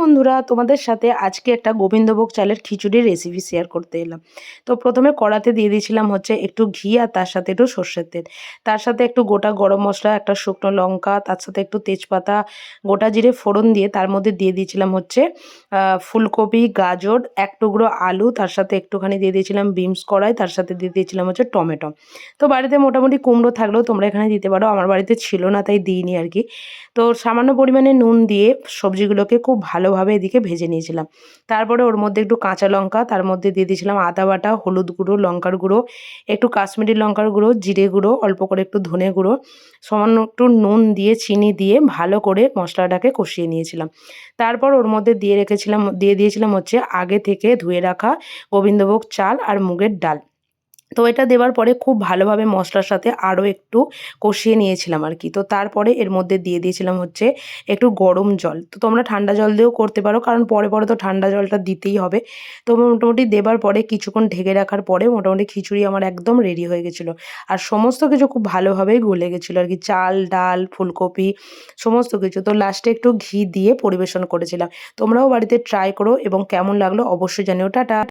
বন্ধুরা, তোমাদের সাথে আজকে একটা গোবিন্দভোগ চালের খিচুড়ির রেসিপি শেয়ার করতে এলাম। তো প্রথমে কড়াতে দিয়ে দিয়েছিলাম হচ্ছে একটু ঘি আর তার সাথে একটু সর্ষের তেল, তার সাথে একটু গোটা গরম মশলা, একটা শুকনো লঙ্কা, তার সাথে একটু তেজপাতা, গোটা জিরে ফোড়ন দিয়ে তার মধ্যে দিয়ে দিয়েছিলাম হচ্ছে ফুলকপি, গাজর, এক টুকরো আলু, তার সাথে একটুখানি দিয়ে দিয়েছিলাম বিনস কড়াই, তার সাথে দিয়ে দিয়েছিলাম হচ্ছে টমেটো। তো বাড়িতে মোটামুটি কুমড়ো থাকলেও তোমরা এখানে দিতে পারো, আমার বাড়িতে ছিল না তাই দিইনি আর কি। তো সামান্য পরিমাণে নুন দিয়ে সবজিগুলোকে খুব ভালোভাবে এদিকে ভেজে নিয়েছিলাম। তারপরে ওর মধ্যে একটু কাঁচা লঙ্কা, তার মধ্যে দিয়ে দিয়েছিলাম আদা বাটা, হলুদ গুঁড়ো, লঙ্কার গুঁড়ো, একটু কাশ্মীরি লঙ্কার গুঁড়ো, জিরে গুঁড়ো, অল্প করে একটু ধনে গুঁড়ো, সামান্য একটু নুন দিয়ে চিনি দিয়ে ভালো করে মশলাটাকে কষিয়ে নিয়েছিলাম। তারপর ওর মধ্যে দিয়ে দিয়েছিলাম হচ্ছে আগে থেকে ধুয়ে রাখা গোবিন্দভোগ চাল আর মুগের ডাল। তো এটা দেওয়ার পরে খুব ভালোভাবে মশলার সাথে আরও একটু কষিয়ে নিয়েছিলাম আর কি। তো তারপরে এর মধ্যে দিয়ে দিয়েছিলাম হচ্ছে একটু গরম জল। তো তোমরা ঠান্ডা জল দিয়েও করতে পারো, কারণ পরে পরে তো ঠান্ডা জলটা দিতেই হবে। তো মোটামুটি দেবার পরে কিছুক্ষণ ঢেকে রাখার পরে মোটামুটি খিচুড়ি আমার একদম রেডি হয়ে গেছিলো। আর সমস্ত কিছু খুব ভালোভাবেই গলে গেছিলো আর কি, চাল, ডাল, ফুলকপি, সমস্ত কিছু। তো লাস্টে একটু ঘি দিয়ে পরিবেশন করেছিলাম। তোমরাও বাড়িতে ট্রাই করো এবং কেমন লাগলো অবশ্যই জানিও। টাটা।